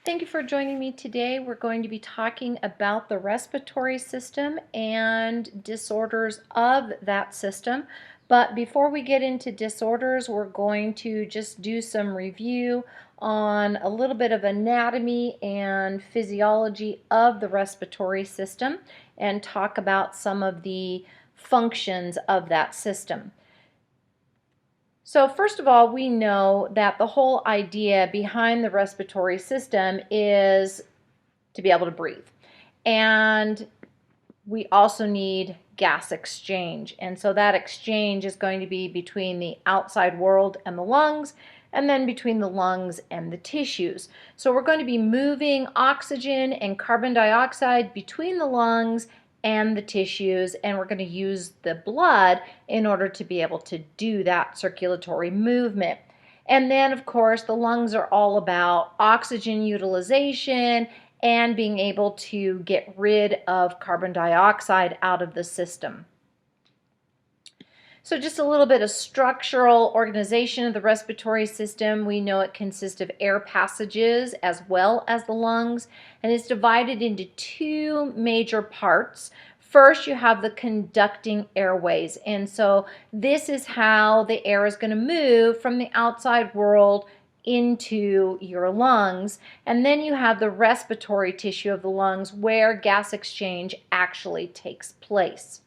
Thank you for joining me today. We're going to be talking about the respiratory system and disorders of that system. But before we get into disorders, we're going to just do some review on a little bit of anatomy and physiology of the respiratory system and talk about some of the functions of that system. So first of all, we know that the whole idea behind the respiratory system is to be able to breathe. And we also need gas exchange. And so that exchange is going to be between the outside world and the lungs, and then between the lungs and the tissues. So we're going to be moving oxygen and carbon dioxide between the lungs and the tissues, and we're going to use the blood in order to be able to do that circulatory movement. And then, of course, the lungs are all about oxygen utilization and being able to get rid of carbon dioxide out of the system. So just a little bit of structural organization of the respiratory system. We know it consists of air passages as well as the lungs, and it's divided into two major parts. First, you have the conducting airways, and so this is how the air is going to move from the outside world into your lungs. And then you have the respiratory tissue of the lungs where gas exchange actually takes place.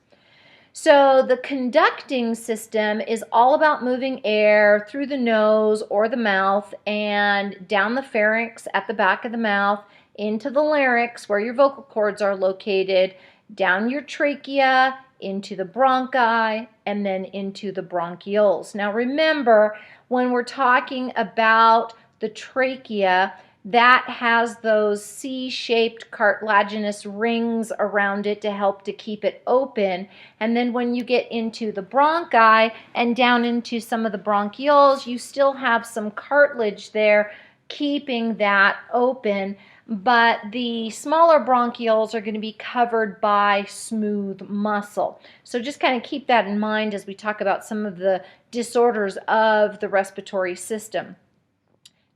So the conducting system is all about moving air through the nose or the mouth and down the pharynx at the back of the mouth into the larynx where your vocal cords are located, down your trachea, into the bronchi, and then into the bronchioles. Now remember, when we're talking about the trachea, that has those C-shaped cartilaginous rings around it to help to keep it open. And then when you get into the bronchi and down into some of the bronchioles, you still have some cartilage there keeping that open. But the smaller bronchioles are going to be covered by smooth muscle. So just kind of keep that in mind as we talk about some of the disorders of the respiratory system.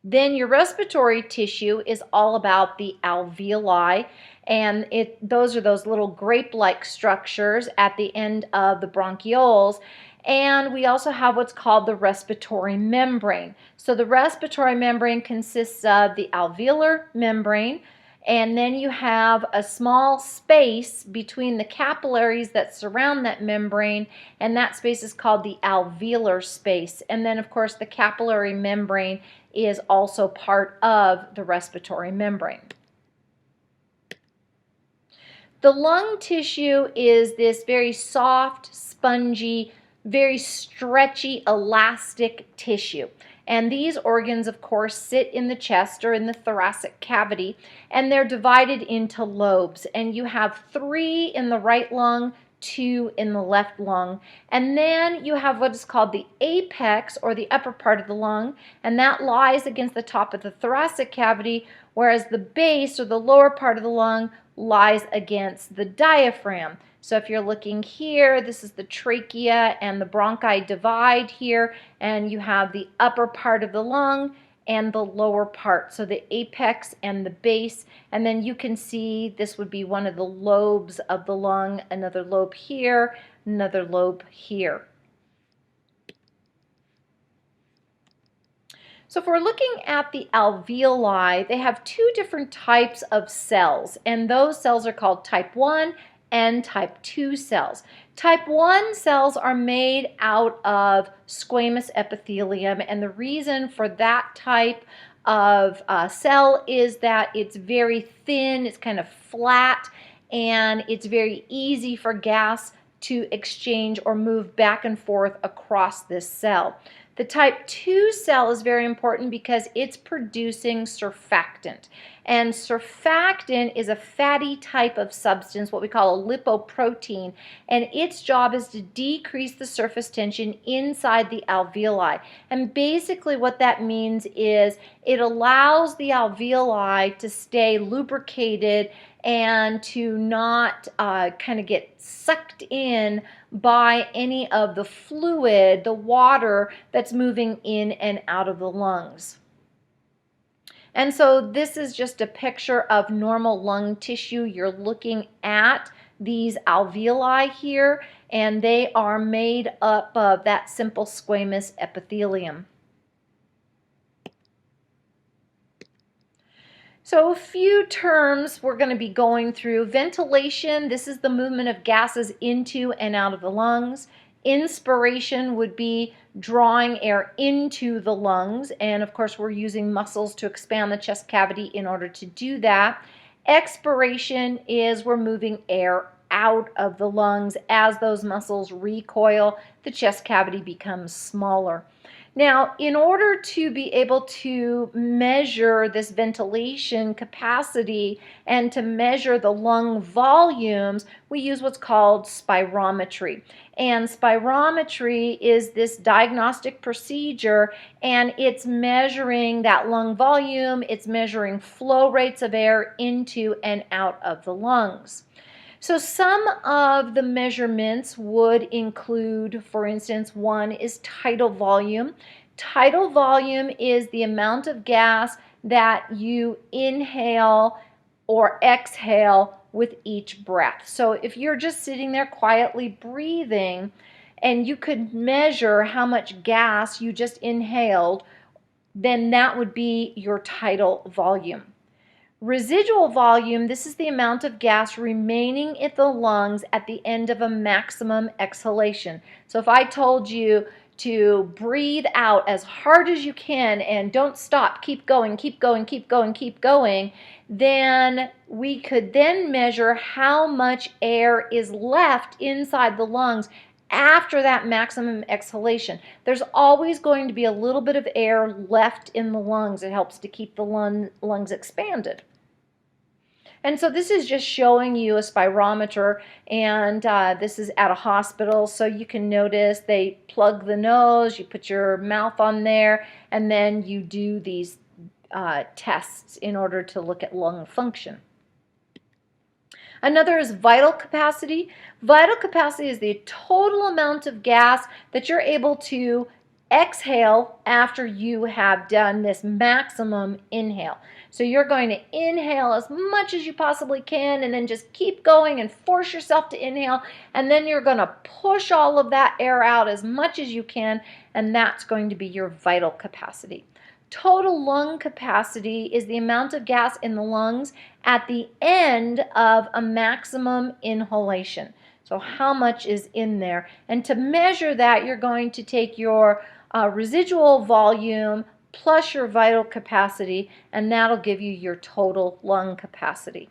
Then your respiratory tissue is all about the alveoli, and those are those little grape-like structures at the end of the bronchioles. And we also have what's called the respiratory membrane. So the respiratory membrane consists of the alveolar membrane, and then you have a small space between the capillaries that surround that membrane, and that space is called the alveolar space. And then, of course, the capillary membrane is also part of the respiratory membrane. The lung tissue is this very soft, spongy, very stretchy, elastic tissue. And these organs, of course, sit in the chest or in the thoracic cavity, and they're divided into lobes. And you have 3 in the right lung, 2 in the left lung. And then you have what is called the apex, or the upper part of the lung, and that lies against the top of the thoracic cavity, whereas the base, or the lower part of the lung, lies against the diaphragm. So if you're looking here, this is the trachea, and the bronchi divide here, and you have the upper part of the lung and the lower part, so the apex and the base. And then you can see this would be one of the lobes of the lung, another lobe here, another lobe here. So if we're looking at the alveoli, they have 2 different types of cells, and those cells are called type 1 and type 2 cells. Type 1 cells are made out of squamous epithelium, and the reason for that type of cell is that it's very thin, it's kind of flat, and it's very easy for gas to exchange or move back and forth across this cell. The type 2 cell is very important because it's producing surfactant. And surfactant is a fatty type of substance, what we call a lipoprotein, and its job is to decrease the surface tension inside the alveoli. And basically what that means is it allows the alveoli to stay lubricated and to not kind of get sucked in by any of the fluid, the water that's moving in and out of the lungs. And so this is just a picture of normal lung tissue. You're looking at these alveoli here, and they are made up of that simple squamous epithelium. So a few terms we're going to be going through. Ventilation, this is the movement of gases into and out of the lungs. Inspiration would be drawing air into the lungs, and of course we're using muscles to expand the chest cavity in order to do that. Expiration is we're moving air out of the lungs. As those muscles recoil, the chest cavity becomes smaller. Now, in order to be able to measure this ventilation capacity and to measure the lung volumes, we use what's called spirometry. And spirometry is this diagnostic procedure, and it's measuring that lung volume, it's measuring flow rates of air into and out of the lungs. So some of the measurements would include, for instance, one is tidal volume. Tidal volume is the amount of gas that you inhale or exhale with each breath. So if you're just sitting there quietly breathing and you could measure how much gas you just inhaled, then that would be your tidal volume. Residual volume, this is the amount of gas remaining in the lungs at the end of a maximum exhalation. So if I told you to breathe out as hard as you can and don't stop, keep going, keep going, keep going, keep going, then we could then measure how much air is left inside the lungs after that maximum exhalation. There's always going to be a little bit of air left in the lungs. It helps to keep the lungs expanded. And so this is just showing you a spirometer, and this is at a hospital, so you can notice they plug the nose, you put your mouth on there, and then you do these tests in order to look at lung function. Another is vital capacity. Vital capacity is the total amount of gas that you're able to exhale after you have done this maximum inhale. So you're going to inhale as much as you possibly can and then just keep going and force yourself to inhale, and then you're going to push all of that air out as much as you can, and that's going to be your vital capacity. Total lung capacity is the amount of gas in the lungs at the end of a maximum inhalation. So how much is in there? And to measure that, you're going to take your residual volume plus your vital capacity, and that'll give you your total lung capacity.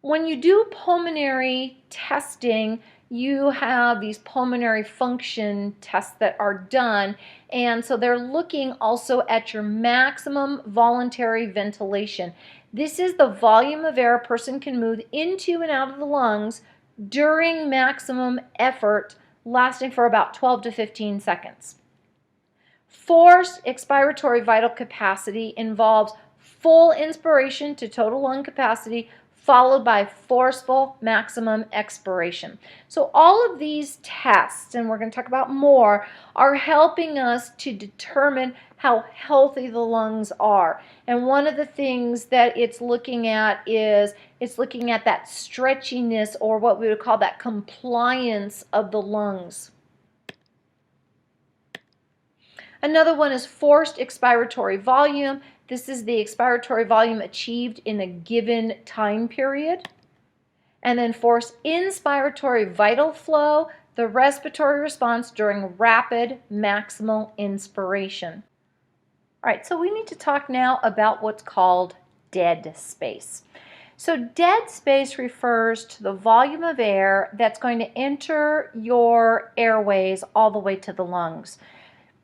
When you do pulmonary testing, you have these pulmonary function tests that are done, and so they're looking also at your maximum voluntary ventilation. This is the volume of air a person can move into and out of the lungs during maximum effort, lasting for about 12 to 15 seconds. Forced expiratory vital capacity involves full inspiration to total lung capacity, followed by forceful maximum expiration. So all of these tests, and we're going to talk about more, are helping us to determine how healthy the lungs are. And one of the things that it's looking at is it's looking at that stretchiness, or what we would call that compliance of the lungs. Another one is forced expiratory volume. This is the expiratory volume achieved in a given time period. And then forced inspiratory vital flow, the respiratory response during rapid maximal inspiration. All right, so we need to talk now about what's called dead space. So dead space refers to the volume of air that's going to enter your airways all the way to the lungs.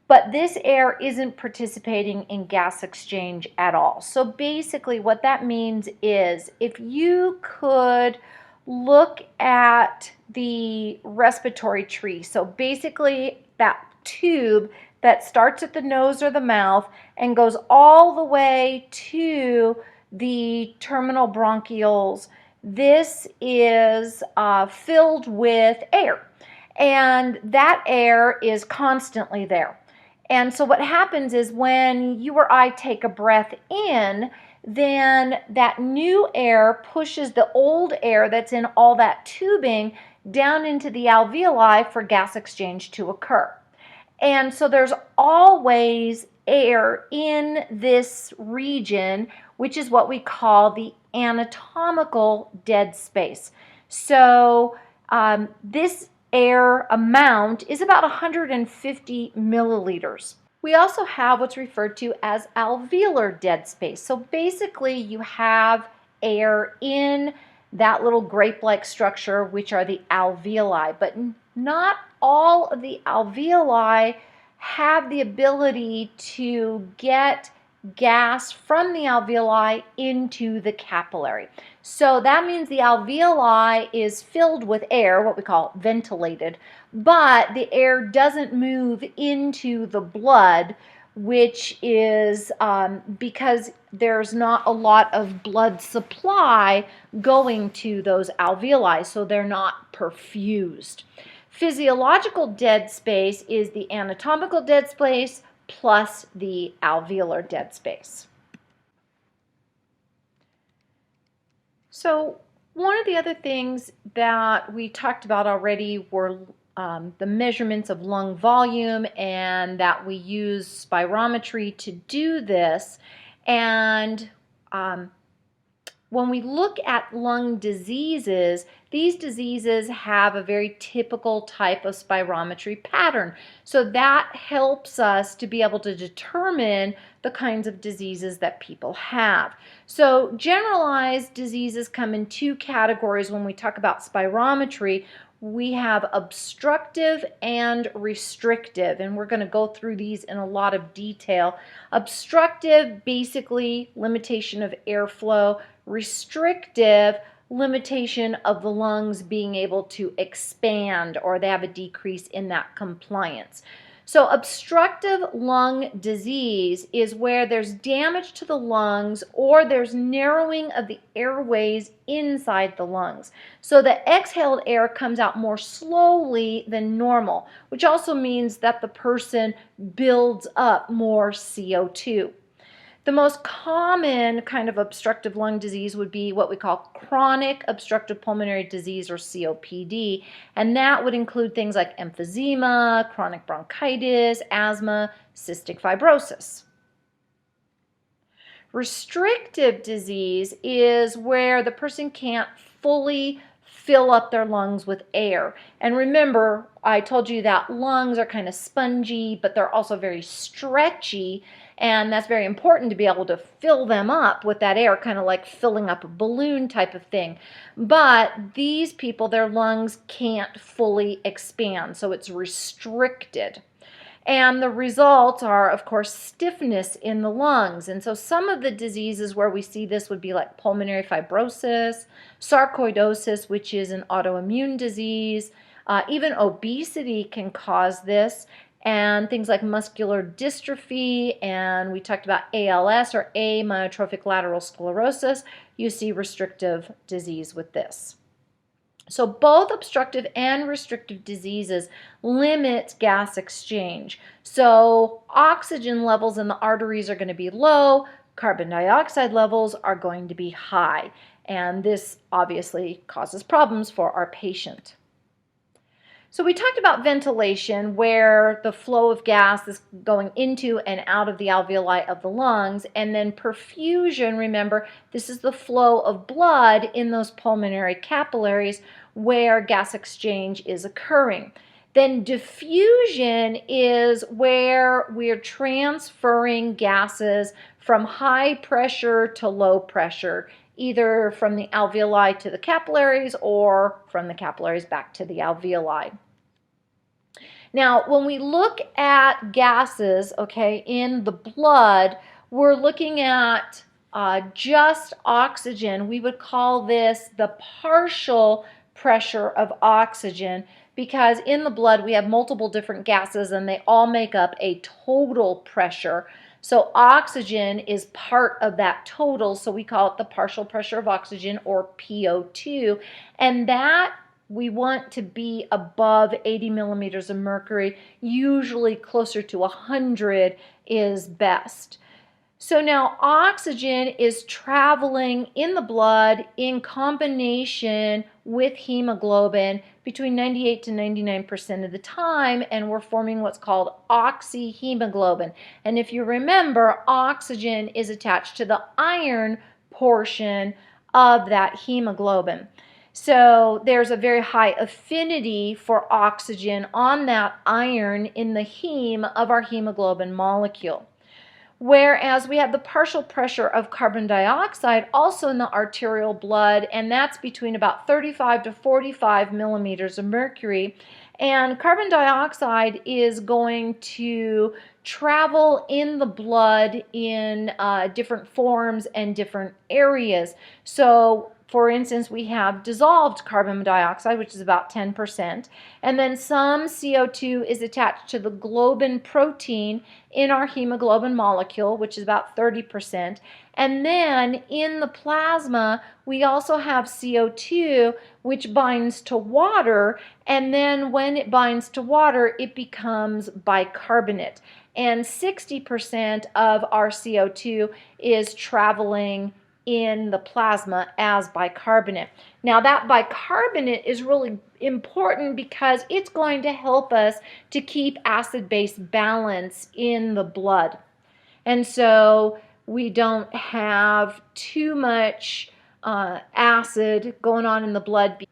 But this air isn't participating in gas exchange at all. So basically what that means is if you could look at the respiratory tree, so basically that tube that starts at the nose or the mouth and goes all the way to the terminal bronchioles, this is filled with air, and that air is constantly there. And so what happens is when you or I take a breath in, then that new air pushes the old air that's in all that tubing down into the alveoli for gas exchange to occur. And so there's always air in this region, which is what we call the anatomical dead space. So this air amount is about 150 milliliters. We also have what's referred to as alveolar dead space. So basically you have air in that little grape-like structure, which are the alveoli, but not all of the alveoli have the ability to get gas from the alveoli into the capillary. So that means the alveoli is filled with air, what we call ventilated, but the air doesn't move into the blood, which is because there's not a lot of blood supply going to those alveoli, so they're not perfused. Physiological dead space is the anatomical dead space plus the alveolar dead space. So one of the other things that we talked about already were the measurements of lung volume, and that we use spirometry to do this. And when we look at lung diseases, these diseases have a very typical type of spirometry pattern. So that helps us to be able to determine the kinds of diseases that people have. So generalized diseases come in two categories when we talk about spirometry. We have obstructive and restrictive, and we're going to go through these in a lot of detail. Obstructive, basically limitation of airflow. Restrictive, limitation of the lungs being able to expand, or they have a decrease in that compliance. So obstructive lung disease is where there's damage to the lungs or there's narrowing of the airways inside the lungs. So the exhaled air comes out more slowly than normal, which also means that the person builds up more CO2. The most common kind of obstructive lung disease would be what we call chronic obstructive pulmonary disease, or COPD, and that would include things like emphysema, chronic bronchitis, asthma, cystic fibrosis. Restrictive disease is where the person can't fully fill up their lungs with air. And remember, I told you that lungs are kind of spongy, but they're also very stretchy, and that's very important to be able to fill them up with that air, kind of like filling up a balloon type of thing. But these people, their lungs can't fully expand, so it's restricted. And the results are, of course, stiffness in the lungs. And so some of the diseases where we see this would be like pulmonary fibrosis, sarcoidosis, which is an autoimmune disease. Even obesity can cause this, and things like muscular dystrophy, and we talked about ALS, or amyotrophic lateral sclerosis. You see restrictive disease with this. So both obstructive and restrictive diseases limit gas exchange. So oxygen levels in the arteries are going to be low, carbon dioxide levels are going to be high, and this obviously causes problems for our patient. So we talked about ventilation, where the flow of gas is going into and out of the alveoli of the lungs, and then perfusion, remember, this is the flow of blood in those pulmonary capillaries where gas exchange is occurring. Then diffusion is where we're transferring gases from high pressure to low pressure, either from the alveoli to the capillaries or from the capillaries back to the alveoli. Now, when we look at gases, okay, in the blood, we're looking at just oxygen. We would call this the partial pressure of oxygen, because in the blood we have multiple different gases and they all make up a total pressure. So oxygen is part of that total, so we call it the partial pressure of oxygen, or PO2, and that we want to be above 80 millimeters of mercury. Usually closer to 100 is best. So now oxygen is traveling in the blood in combination with hemoglobin between 98 to 99% of the time, and we're forming what's called oxyhemoglobin. And if you remember, oxygen is attached to the iron portion of that hemoglobin. So there's a very high affinity for oxygen on that iron in the heme of our hemoglobin molecule. Whereas we have the partial pressure of carbon dioxide also in the arterial blood, and that's between about 35 to 45 millimeters of mercury. And carbon dioxide is going to travel in the blood in different forms and different areas. So for instance, we have dissolved carbon dioxide, which is about 10%, and then some CO2 is attached to the globin protein in our hemoglobin molecule, which is about 30%. And then in the plasma, we also have CO2, which binds to water, and then when it binds to water, it becomes bicarbonate. And 60% of our CO2 is traveling in the plasma as bicarbonate. Now that bicarbonate is really important because it's going to help us to keep acid-base balance in the blood. And so we don't have too much acid going on in the blood.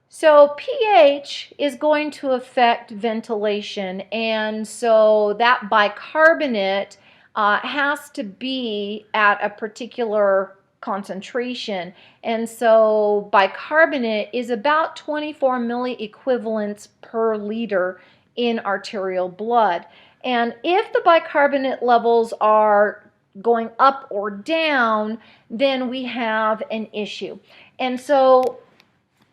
So pH is going to affect ventilation, and so that bicarbonate has to be at a particular concentration. And so bicarbonate is about 24 milliequivalents per liter in arterial blood. And if the bicarbonate levels are going up or down, then we have an issue. And so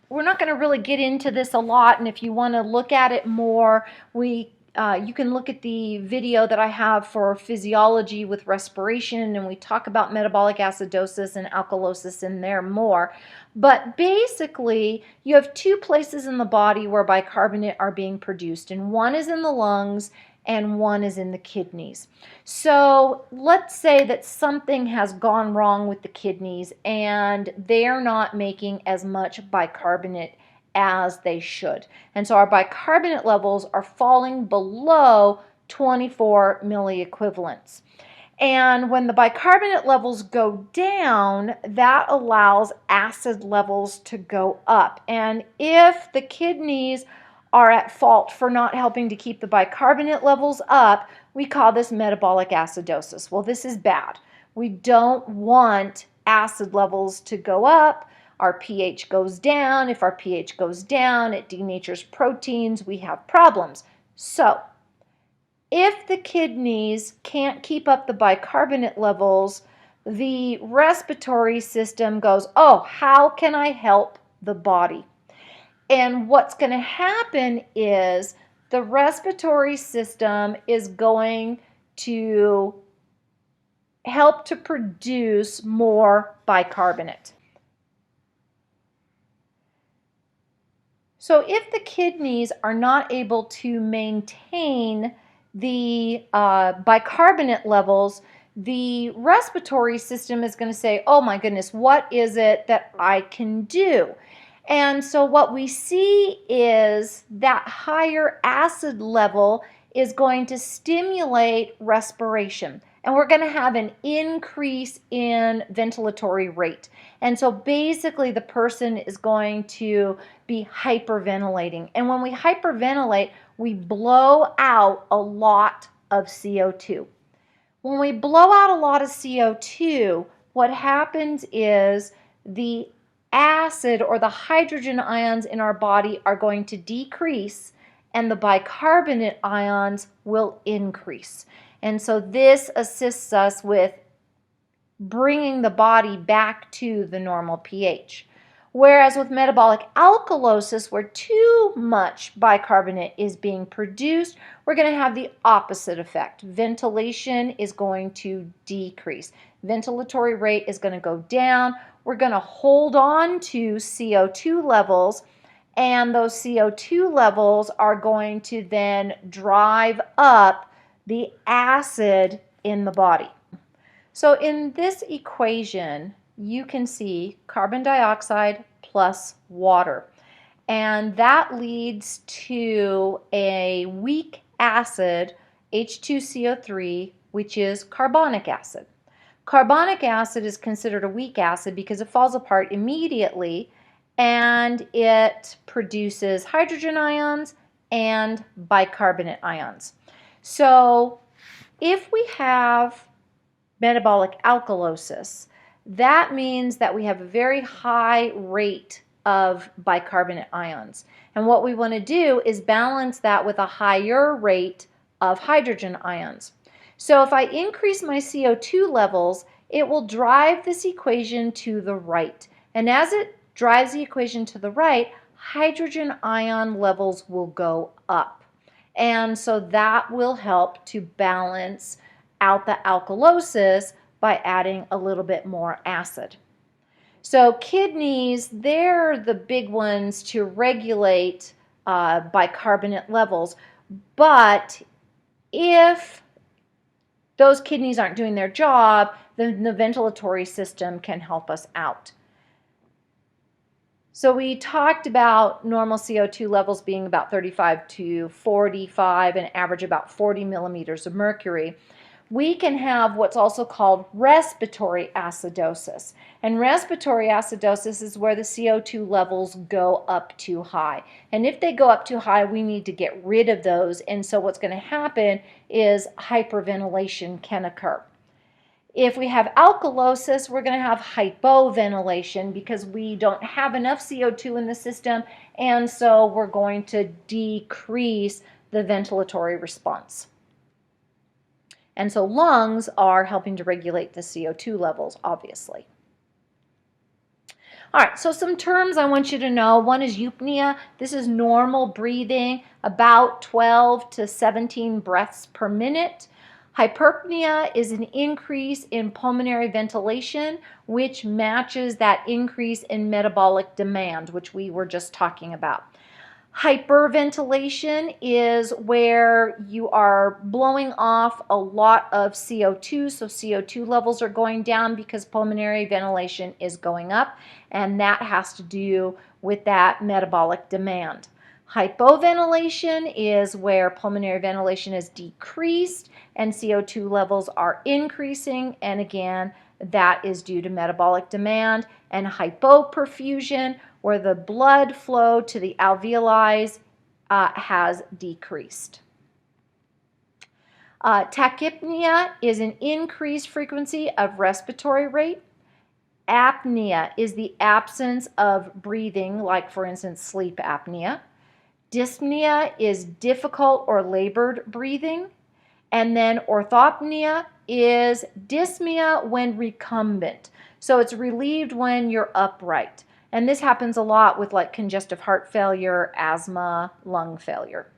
we're not going to really get into this a lot, and if you want to look at it more, you can look at the video that I have for physiology with respiration, and we talk about metabolic acidosis and alkalosis in there more. But basically, you have two places in the body where bicarbonate are being produced, and one is in the lungs and one is in the kidneys. So let's say that something has gone wrong with the kidneys and they're not making as much bicarbonate as they should. And so our bicarbonate levels are falling below 24 milliequivalents. And when the bicarbonate levels go down, that allows acid levels to go up. And if the kidneys are at fault for not helping to keep the bicarbonate levels up, we call this metabolic acidosis. Well, this is bad. We don't want acid levels to go up. Our pH goes down. If our pH goes down, it denatures proteins. We have problems. So, if the kidneys can't keep up the bicarbonate levels, the respiratory system goes, oh, how can I help the body? And what's going to happen is the respiratory system is going to help to produce more bicarbonate. So if the kidneys are not able to maintain the bicarbonate levels, the respiratory system is going to say, oh my goodness, what is it that I can do? And so what we see is that higher acid level is going to stimulate respiration. And we're going to have an increase in ventilatory rate. And so basically the person is going to be hyperventilating. And when we hyperventilate, we blow out a lot of CO2. When we blow out a lot of CO2, what happens is the acid or the hydrogen ions in our body are going to decrease and the bicarbonate ions will increase. And so this assists us with bringing the body back to the normal pH. Whereas with metabolic alkalosis, where too much bicarbonate is being produced, we're going to have the opposite effect. Ventilation is going to decrease. Ventilatory rate is going to go down. We're going to hold on to CO2 levels, and those CO2 levels are going to then drive up the acid in the body. So in this equation, you can see carbon dioxide plus water. And that leads to a weak acid, H2CO3, which is carbonic acid. Carbonic acid is considered a weak acid because it falls apart immediately and it produces hydrogen ions and bicarbonate ions. So if we have metabolic alkalosis, that means that we have a very high rate of bicarbonate ions. And what we want to do is balance that with a higher rate of hydrogen ions. So if I increase my CO2 levels, it will drive this equation to the right. And as it drives the equation to the right, hydrogen ion levels will go up. And so that will help to balance out the alkalosis by adding a little bit more acid. So kidneys, they're the big ones to regulate bicarbonate levels, but if those kidneys aren't doing their job, then the ventilatory system can help us out. So we talked about normal CO2 levels being about 35 to 45 and average about 40 millimeters of mercury. We can have what's also called respiratory acidosis. And respiratory acidosis is where the CO2 levels go up too high. And if they go up too high, we need to get rid of those. And so what's going to happen is hyperventilation can occur. If we have alkalosis, we're going to have hypoventilation because we don't have enough CO2 in the system, and so we're going to decrease the ventilatory response. And so lungs are helping to regulate the CO2 levels, obviously. All right, so some terms I want you to know. One is eupnea. This is normal breathing, about 12 to 17 breaths per minute. Hyperpnea is an increase in pulmonary ventilation, which matches that increase in metabolic demand, which we were just talking about. Hyperventilation is where you are blowing off a lot of CO2, so CO2 levels are going down because pulmonary ventilation is going up, and that has to do with that metabolic demand. Hypoventilation is where pulmonary ventilation is decreased and CO2 levels are increasing, and again, that is due to metabolic demand. And hypoperfusion, where the blood flow to the alveoli has decreased. Tachypnea is an increased frequency of respiratory rate. Apnea is the absence of breathing, like for instance sleep apnea. Dyspnea is difficult or labored breathing. And then orthopnea is dyspnea when recumbent. So it's relieved when you're upright. And this happens a lot with like congestive heart failure, asthma, lung failure.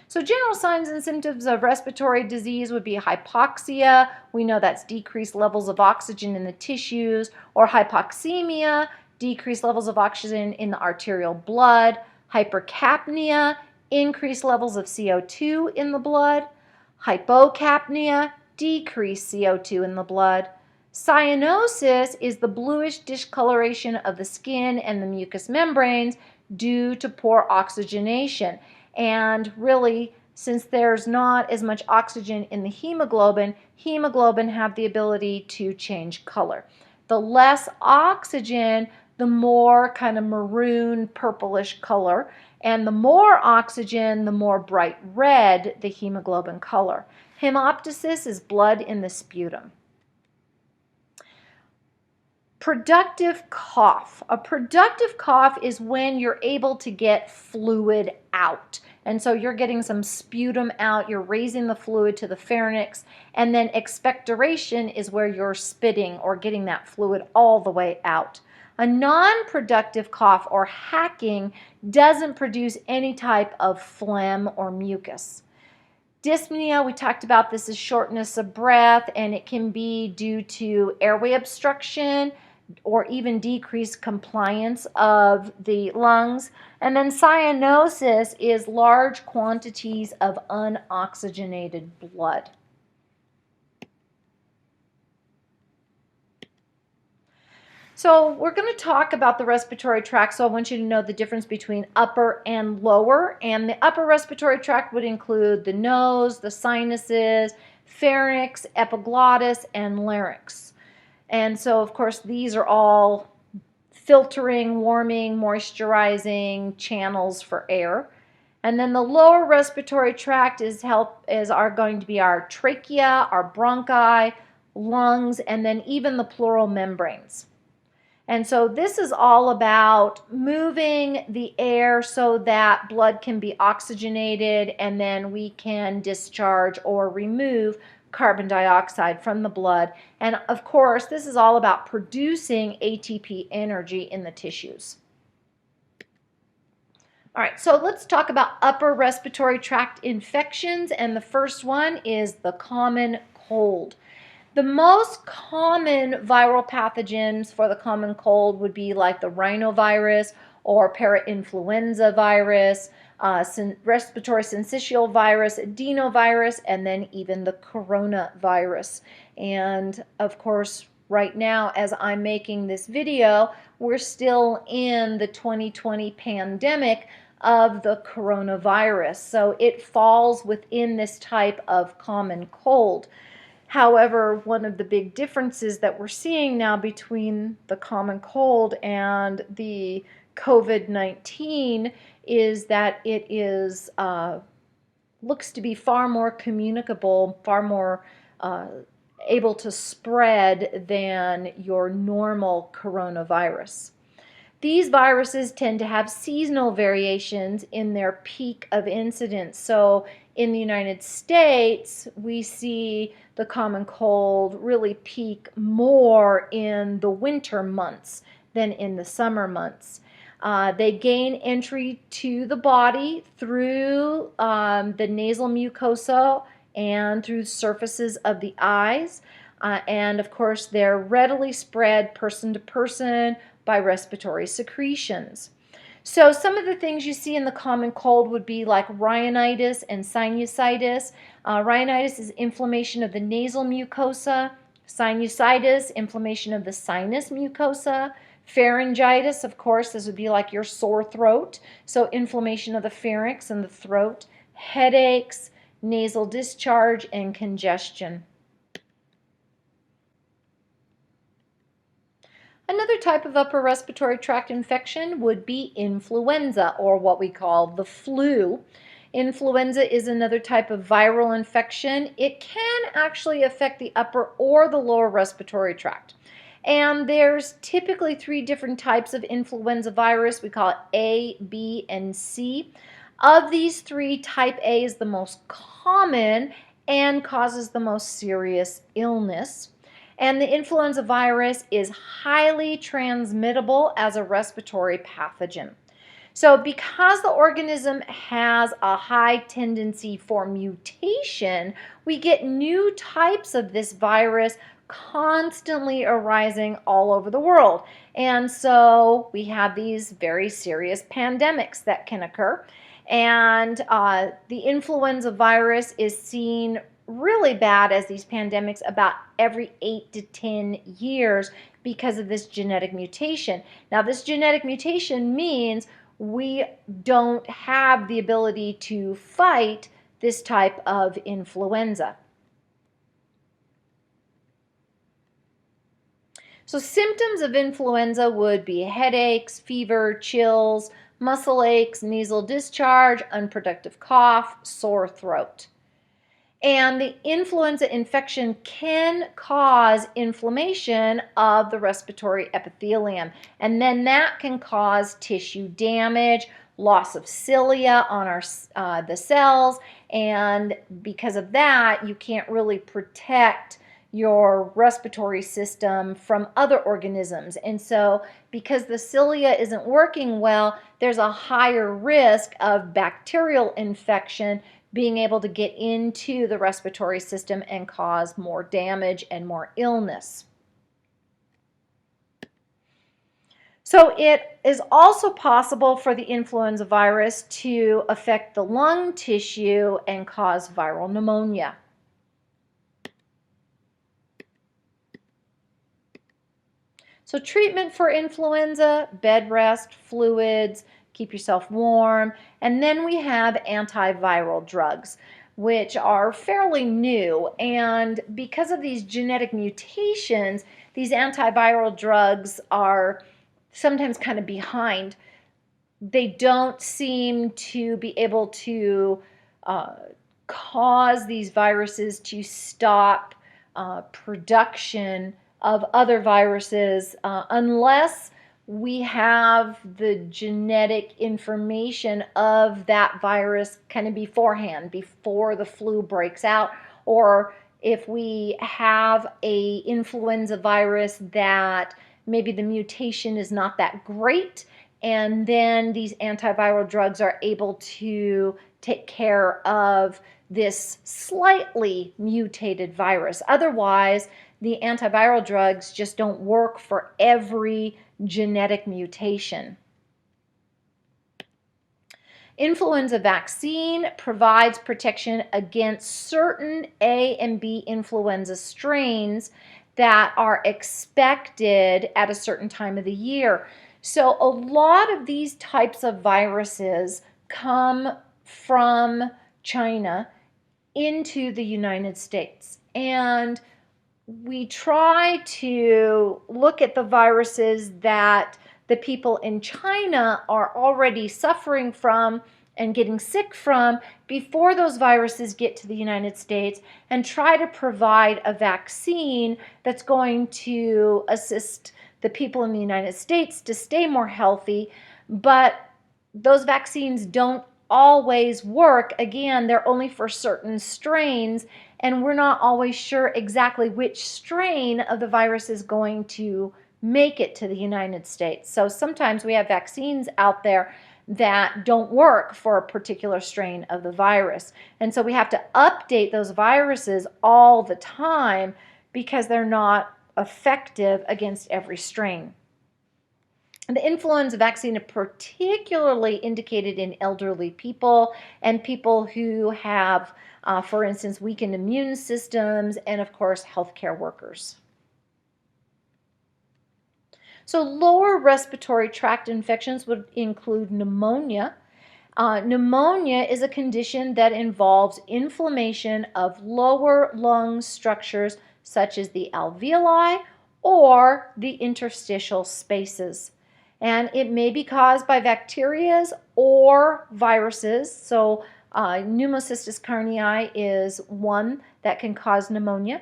So general signs and symptoms of respiratory disease would be hypoxia. We know that's decreased levels of oxygen in the tissues. Or hypoxemia, decreased levels of oxygen in the arterial blood. Hypercapnia, increased levels of CO2 in the blood. Hypocapnia, decreased CO2 in the blood. Cyanosis is the bluish discoloration of the skin and the mucous membranes due to poor oxygenation. And really, since there's not as much oxygen in the hemoglobin have the ability to change color. The less oxygen, the more kind of maroon purplish color, and the more oxygen, the more bright red the hemoglobin color. Hemoptysis is blood in the sputum. Productive cough. A productive cough is when you're able to get fluid out. And so you're getting some sputum out, you're raising the fluid to the pharynx, and then expectoration is where you're spitting or getting that fluid all the way out. A non-productive cough or hacking doesn't produce any type of phlegm or mucus. Dyspnea, we talked about this, is shortness of breath, and it can be due to airway obstruction or even decreased compliance of the lungs. And then cyanosis is large quantities of unoxygenated blood. So we're going to talk about the respiratory tract, so I want you to know the difference between upper and lower. And the upper respiratory tract would include the nose, the sinuses, pharynx, epiglottis, and larynx. And so, of course, these are all filtering, warming, moisturizing channels for air. And then the lower respiratory tract are going to be our trachea, our bronchi, lungs, and then even the pleural membranes. And so this is all about moving the air so that blood can be oxygenated, and then we can discharge or remove carbon dioxide from the blood. And of course, this is all about producing ATP energy in the tissues. All right, so let's talk about upper respiratory tract infections, and the first one is the common cold. The most common viral pathogens for the common cold would be like the rhinovirus or parainfluenza virus, respiratory syncytial virus, adenovirus, and then even the coronavirus. And of course, right now, as I'm making this video, we're still in the 2020 pandemic of the coronavirus. So it falls within this type of common cold. However, one of the big differences that we're seeing now between the common cold and the COVID-19 is that it is looks to be far more communicable, far more able to spread than your normal coronavirus. These viruses tend to have seasonal variations in their peak of incidence. So in the United States, we see the common cold really peak more in the winter months than in the summer months. They gain entry to the body through the nasal mucosa and through surfaces of the eyes. And of course, they're readily spread person to person by respiratory secretions. So some of the things you see in the common cold would be like rhinitis and sinusitis. Rhinitis is inflammation of the nasal mucosa. Sinusitis, inflammation of the sinus mucosa. Pharyngitis, of course, this would be like your sore throat. So inflammation of the pharynx and the throat. Headaches, nasal discharge, and congestion. Another type of upper respiratory tract infection would be influenza, or what we call the flu. Influenza is another type of viral infection. It can actually affect the upper or the lower respiratory tract. And there's typically 3 different types of influenza virus. We call it A, B, and C. Of these 3, type A is the most common and causes the most serious illness. And the influenza virus is highly transmittable as a respiratory pathogen. So because the organism has a high tendency for mutation, we get new types of this virus constantly arising all over the world. And so we have these very serious pandemics that can occur. And the influenza virus is seen really bad as these pandemics about every 8 to 10 years because of this genetic mutation. Now, this genetic mutation means we don't have the ability to fight this type of influenza. So symptoms of influenza would be headaches, fever, chills, muscle aches, nasal discharge, unproductive cough, sore throat. And the influenza infection can cause inflammation of the respiratory epithelium. And then that can cause tissue damage, loss of cilia on the cells. And because of that, you can't really protect your respiratory system from other organisms. And so because the cilia isn't working well, there's a higher risk of bacterial infection being able to get into the respiratory system and cause more damage and more illness. So it is also possible for the influenza virus to affect the lung tissue and cause viral pneumonia. So treatment for influenza: bed rest, fluids, keep yourself warm, and then we have antiviral drugs, which are fairly new, and because of these genetic mutations, these antiviral drugs are sometimes kind of behind. They don't seem to be able to cause these viruses to stop production of other viruses unless we have the genetic information of that virus kind of beforehand, before the flu breaks out, or if we have a influenza virus that maybe the mutation is not that great, and then these antiviral drugs are able to take care of this slightly mutated virus. Otherwise, the antiviral drugs just don't work for every genetic mutation. Influenza vaccine provides protection against certain A and B influenza strains that are expected at a certain time of the year. So a lot of these types of viruses come from China into the United States, and we try to look at the viruses that the people in China are already suffering from and getting sick from before those viruses get to the United States, and try to provide a vaccine that's going to assist the people in the United States to stay more healthy. But those vaccines don't always work. Again, they're only for certain strains, and we're not always sure exactly which strain of the virus is going to make it to the United States. So sometimes we have vaccines out there that don't work for a particular strain of the virus. And so we have to update those viruses all the time because they're not effective against every strain. The influenza vaccine is particularly indicated in elderly people and people who have, for instance, weakened immune systems, and of course, healthcare workers. So lower respiratory tract infections would include pneumonia. Pneumonia is a condition that involves inflammation of lower lung structures such as the alveoli or the interstitial spaces. And it may be caused by bacteria or viruses. So pneumocystis carinii is one that can cause pneumonia.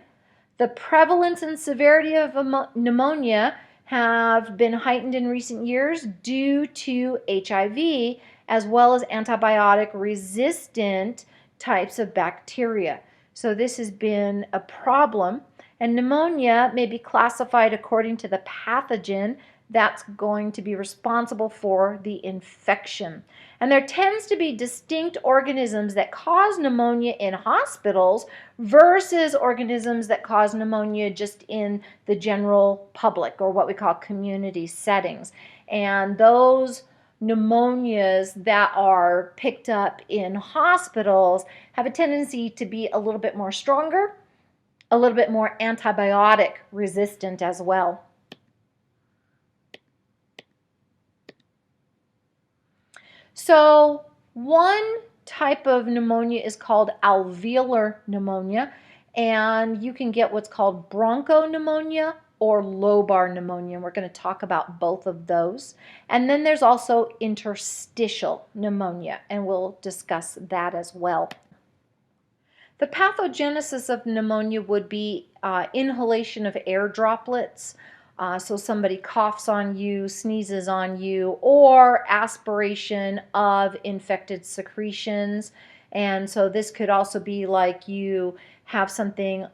The prevalence and severity of pneumonia have been heightened in recent years due to HIV, as well as antibiotic-resistant types of bacteria. So this has been a problem. And pneumonia may be classified according to the pathogen that's going to be responsible for the infection. And there tends to be distinct organisms that cause pneumonia in hospitals versus organisms that cause pneumonia just in the general public, or what we call community settings. And those pneumonias that are picked up in hospitals have a tendency to be a little bit more stronger, a little bit more antibiotic resistant as well. So one type of pneumonia is called alveolar pneumonia, and you can get what's called bronchopneumonia or lobar pneumonia. We're going to talk about both of those. And then there's also interstitial pneumonia, and we'll discuss that as well. The pathogenesis of pneumonia would be inhalation of air droplets. So somebody coughs on you, sneezes on you, or aspiration of infected secretions. And so this could also be like you have something,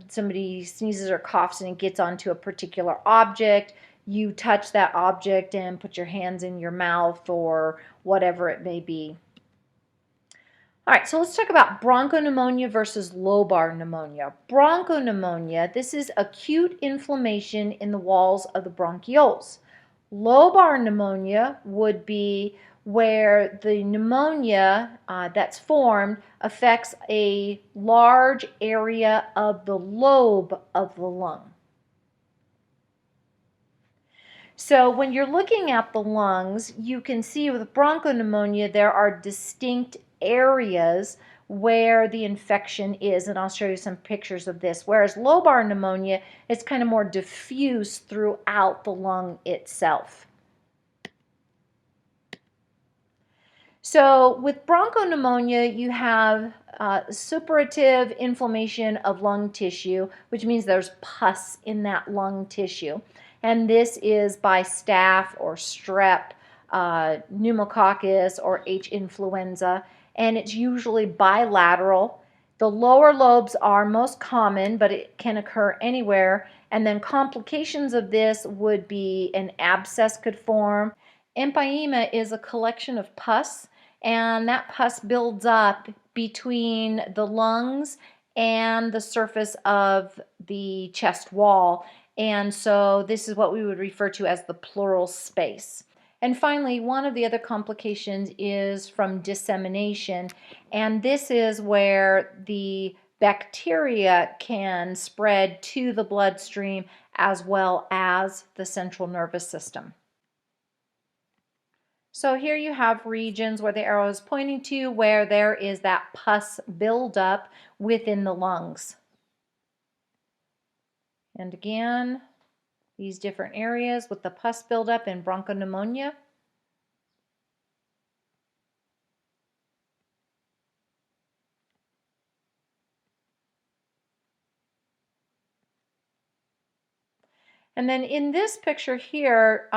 somebody sneezes or coughs and it gets onto a particular object, you touch that object and put your hands in your mouth or whatever it may be. All right, so let's talk about bronchopneumonia versus lobar pneumonia. Bronchopneumonia, this is acute inflammation in the walls of the bronchioles. Lobar pneumonia would be where the pneumonia that's formed affects a large area of the lobe of the lung. So when you're looking at the lungs, you can see with bronchopneumonia there are distinct areas where the infection is, and I'll show you some pictures of this. Whereas lobar pneumonia, it's kind of more diffuse throughout the lung itself. So with bronchopneumonia, you have suppurative inflammation of lung tissue, which means there's pus in that lung tissue. And this is by staph or strep, pneumococcus or H. influenza, and it's usually bilateral. The lower lobes are most common, but it can occur anywhere. And then complications of this would be an abscess could form. Empyema is a collection of pus, and that pus builds up between the lungs and the surface of the chest wall. And so this is what we would refer to as the pleural space. And finally, one of the other complications is from dissemination, and this is where the bacteria can spread to the bloodstream as well as the central nervous system. So here you have regions where the arrow is pointing to where there is that pus buildup within the lungs. And again, these different areas with the pus buildup in bronchopneumonia. And then in this picture here,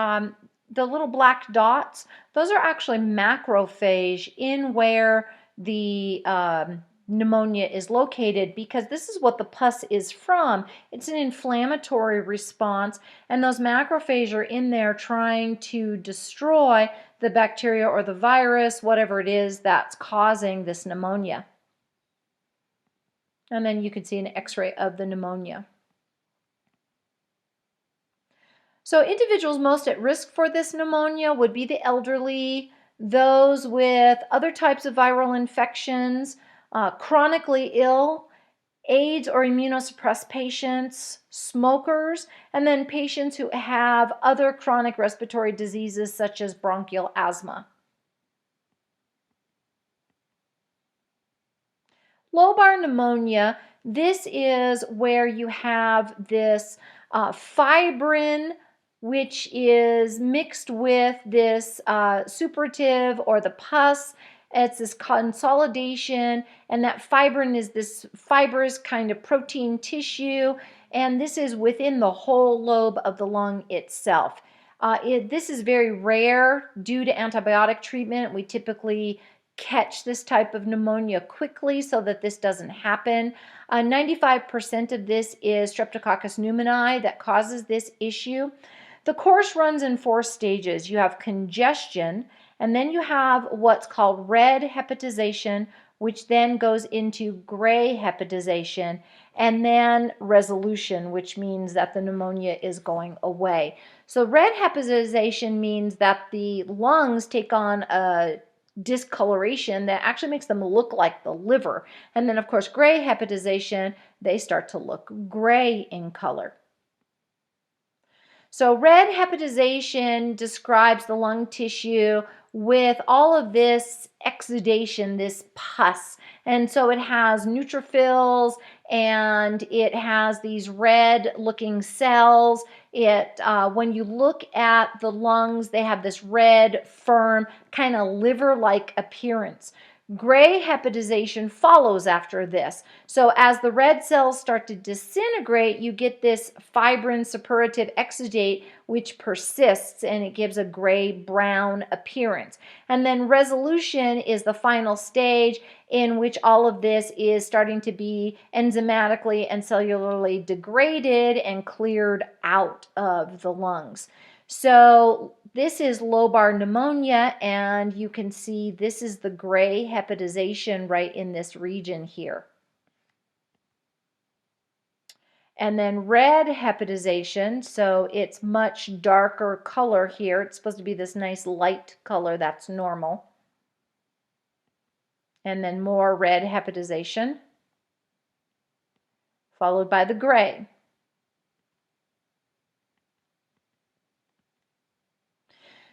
the little black dots, those are actually macrophage in where the pneumonia is located, because this is what the pus is from. It's an inflammatory response, and those macrophages are in there trying to destroy the bacteria or the virus, whatever it is that's causing this pneumonia. And then you can see an x-ray of the pneumonia. So individuals most at risk for this pneumonia would be the elderly, those with other types of viral infections, chronically ill, AIDS or immunosuppressed patients, smokers, and then patients who have other chronic respiratory diseases such as bronchial asthma. Lobar pneumonia, this is where you have this fibrin which is mixed with this suppurative or the pus. It's this consolidation, and that fibrin is this fibrous kind of protein tissue, and this is within the whole lobe of the lung itself. This is very rare due to antibiotic treatment. We typically catch this type of pneumonia quickly so that this doesn't happen. 95% of this is Streptococcus pneumoniae that causes this issue. The course runs in 4 stages. You have congestion, and then you have what's called red hepatization, which then goes into gray hepatization, and then resolution, which means that the pneumonia is going away. So red hepatization means that the lungs take on a discoloration that actually makes them look like the liver. And then, of course, gray hepatization, they start to look gray in color. So red hepatization describes the lung tissue with all of this exudation, this pus. And so it has neutrophils and it has these red looking cells. When you look at the lungs, they have this red, firm, kind of liver-like appearance. Gray hepatization follows after this. So as the red cells start to disintegrate, you get this fibrin suppurative exudate, which persists, and it gives a gray-brown appearance. And then resolution is the final stage in which all of this is starting to be enzymatically and cellularly degraded and cleared out of the lungs. So this is lobar pneumonia, and you can see this is the gray hepatization right in this region here. And then red hepatization, so it's much darker color here. It's supposed to be this nice light color, that's normal. And then more red hepatization, followed by the gray.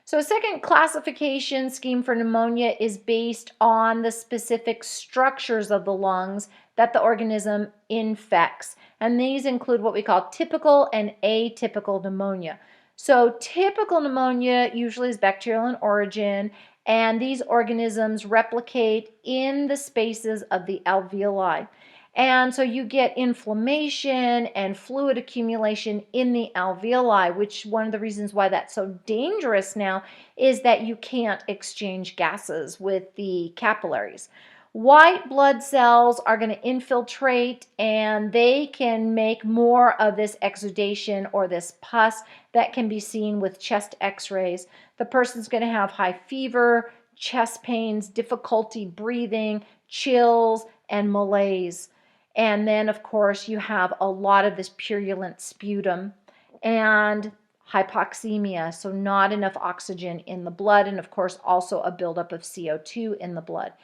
So a second classification scheme for pneumonia is based on the specific structures of the lungs that the organism infects. And these include what we call typical and atypical pneumonia. So typical pneumonia usually is bacterial in origin, and these organisms replicate in the spaces of the alveoli. And so you get inflammation and fluid accumulation in the alveoli, which one of the reasons why that's so dangerous now is that you can't exchange gases with the capillaries. White blood cells are going to infiltrate, and they can make more of this exudation or this pus that can be seen with chest x-rays. The person's going to have high fever, chest pains, difficulty breathing, chills, and malaise. And then, of course, you have a lot of this purulent sputum and hypoxemia, so not enough oxygen in the blood, and of course also a buildup of CO2 in the blood.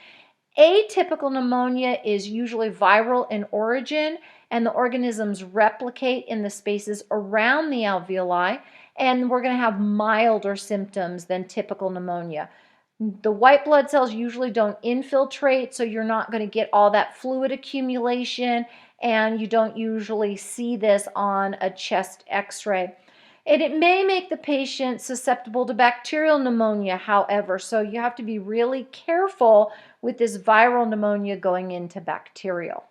Atypical pneumonia is usually viral in origin, and the organisms replicate in the spaces around the alveoli, and we're going to have milder symptoms than typical pneumonia. The white blood cells usually don't infiltrate, so you're not going to get all that fluid accumulation, and you don't usually see this on a chest x-ray. And it may make the patient susceptible to bacterial pneumonia, however, so you have to be really careful with this viral pneumonia going into bacterial.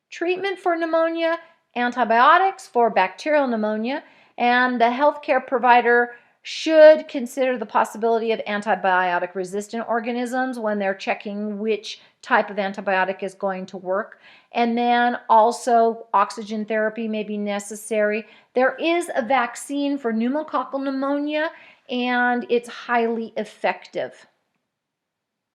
Treatment for pneumonia, antibiotics for bacterial pneumonia, and the healthcare provider should consider the possibility of antibiotic-resistant organisms when they're checking which type of antibiotic is going to work. And then also oxygen therapy may be necessary. There is a vaccine for pneumococcal pneumonia, and it's highly effective.